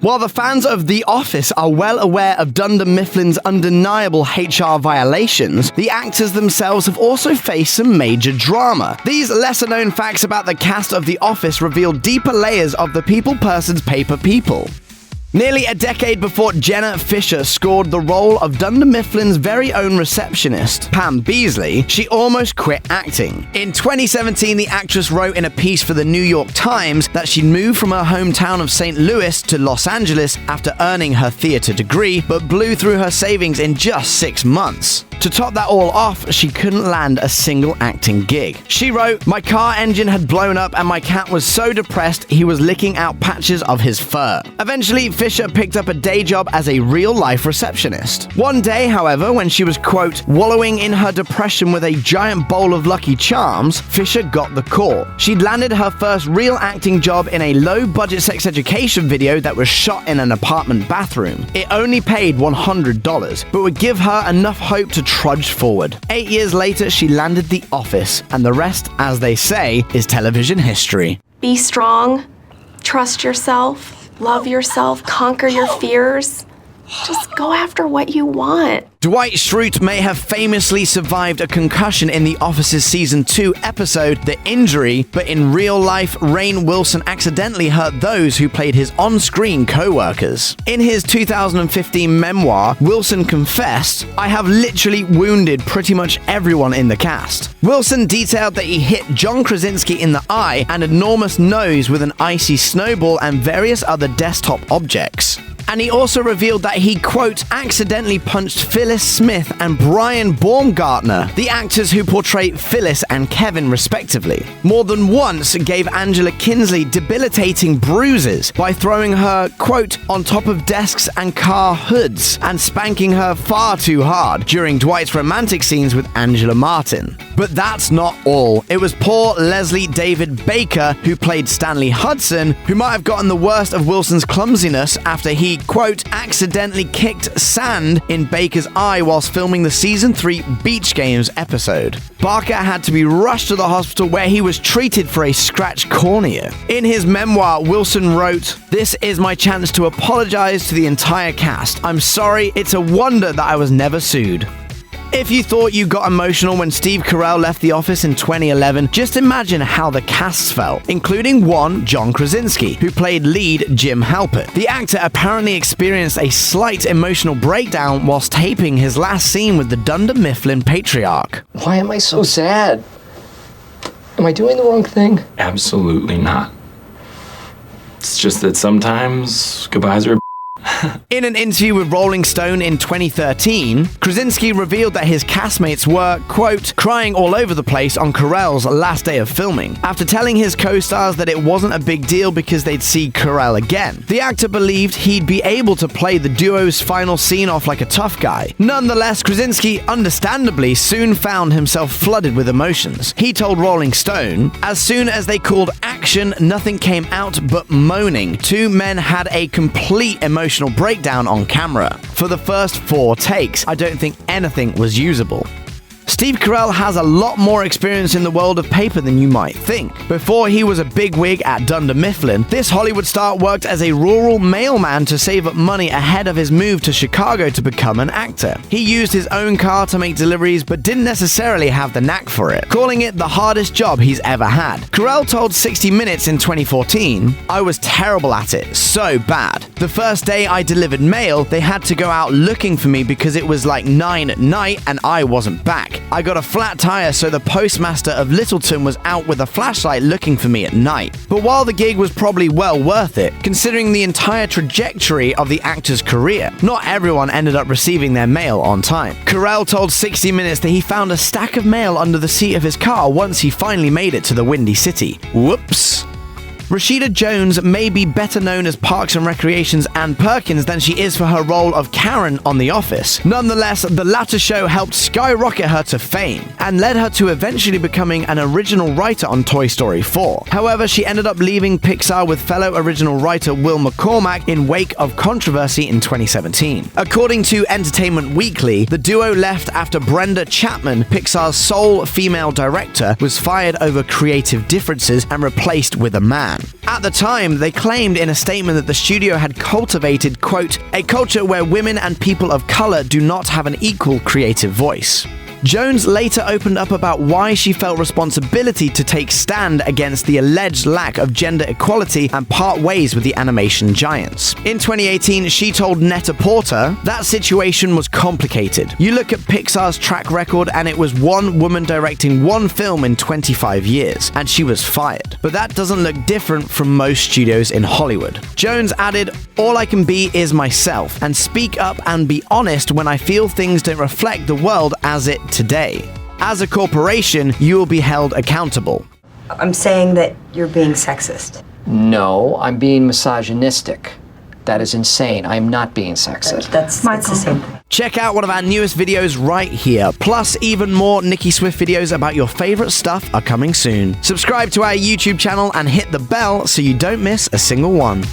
While the fans of The Office are well aware of Dunder Mifflin's undeniable HR violations, the actors themselves have also faced some major drama. These lesser-known facts about the cast of The Office reveal deeper layers of the people person's paper people. Nearly a decade before Jenna Fischer scored the role of Dunder Mifflin's very own receptionist, Pam Beesly, she almost quit acting. In 2017, the actress wrote in a piece for the New York Times that she'd moved from her hometown of St. Louis to Los Angeles after earning her theater degree, but blew through her savings in just 6 months. To top that all off, she couldn't land a single acting gig. She wrote, "My car engine had blown up and my cat was so depressed he was licking out patches of his fur." Eventually, Fisher picked up a day job as a real-life receptionist. One day, however, when she was, quote, wallowing in her depression with a giant bowl of Lucky Charms, Fisher got the call. She'd landed her first real acting job in a low-budget sex education video that was shot in an apartment bathroom. It only paid $100, but would give her enough hope to trudge forward. 8 years later, she landed The Office, and the rest, as they say, is television history. Be strong, trust yourself, love yourself, conquer your fears. Just go after what you want. Dwight Schrute may have famously survived a concussion in The Office's Season 2 episode, The Injury, but in real life, Rainn Wilson accidentally hurt those who played his on-screen co-workers. In his 2015 memoir, Wilson confessed, "I have literally wounded pretty much everyone in the cast." Wilson detailed that he hit John Krasinski in the eye, an enormous nose with an icy snowball, and various other desktop objects. And he also revealed that he, quote, accidentally punched Phyllis Smith and Brian Baumgartner, the actors who portray Phyllis and Kevin respectively. More than once gave Angela Kinsley debilitating bruises by throwing her, quote, on top of desks and car hoods and spanking her far too hard during Dwight's romantic scenes with Angela Martin. But that's not all. It was poor Leslie David Baker, who played Stanley Hudson, who might have gotten the worst of Wilson's clumsiness after he, quote, accidentally kicked sand in Baker's eye whilst filming the Season 3 Beach Games episode. Barker had to be rushed to the hospital where he was treated for a scratched cornea. In his memoir, Wilson wrote, "This is my chance to apologize to the entire cast. I'm sorry, it's a wonder that I was never sued." If you thought you got emotional when Steve Carell left The Office in 2011, just imagine how the casts felt, including one John Krasinski, who played lead Jim Halpert. The actor apparently experienced a slight emotional breakdown whilst taping his last scene with the Dunder Mifflin patriarch. Why am I so sad? Am I doing the wrong thing? Absolutely not. It's just that sometimes goodbyes are In an interview with Rolling Stone in 2013, Krasinski revealed that his castmates were, quote, crying all over the place on Carell's last day of filming, after telling his co-stars that it wasn't a big deal because they'd see Carell again. The actor believed he'd be able to play the duo's final scene off like a tough guy. Nonetheless, Krasinski, understandably, soon found himself flooded with emotions. He told Rolling Stone, "As soon as they called action, nothing came out but moaning. Two men had a complete emotional breakdown on camera. For the first 4 takes, I don't think anything was usable." Steve Carell has a lot more experience in the world of paper than you might think. Before he was a bigwig at Dunder Mifflin, this Hollywood star worked as a rural mailman to save up money ahead of his move to Chicago to become an actor. He used his own car to make deliveries but didn't necessarily have the knack for it, calling it the hardest job he's ever had. Carell told 60 Minutes in 2014, "I was terrible at it, so bad. The first day I delivered mail, they had to go out looking for me because it was like 9 at night and I wasn't back. I got a flat tire, so the postmaster of Littleton was out with a flashlight looking for me at night." But while the gig was probably well worth it, considering the entire trajectory of the actor's career, not everyone ended up receiving their mail on time. Carell told 60 Minutes that he found a stack of mail under the seat of his car once he finally made it to the Windy City. Whoops. Rashida Jones may be better known as Parks and Recreation's Ann Perkins than she is for her role of Karen on The Office. Nonetheless, the latter show helped skyrocket her to fame and led her to eventually becoming an original writer on Toy Story 4. However, she ended up leaving Pixar with fellow original writer Will McCormack in wake of controversy in 2017. According to Entertainment Weekly, the duo left after Brenda Chapman, Pixar's sole female director, was fired over creative differences and replaced with a man. Postman. At the time, they claimed in a statement that the studio had cultivated, quote, a culture where women and people of color do not have an equal creative voice. Jones later opened up about why she felt responsibility to take stand against the alleged lack of gender equality and part ways with the animation giants. In 2018, she told Net-a-Porter, that situation was complicated. You look at Pixar's track record and it was one woman directing one film in 25 years, and she was fired. But that doesn't look different from most studios in Hollywood. Jones added, all I can be is myself, and speak up and be honest when I feel things don't reflect the world as it today. As a corporation, you will be held accountable. I'm saying that you're being sexist. No, I'm being misogynistic. That is insane. I am not being sexist. That's the same thing. Check out one of our newest videos right here. Plus, even more Nicki Swift videos about your favorite stuff are coming soon. Subscribe to our YouTube channel and hit the bell so you don't miss a single one.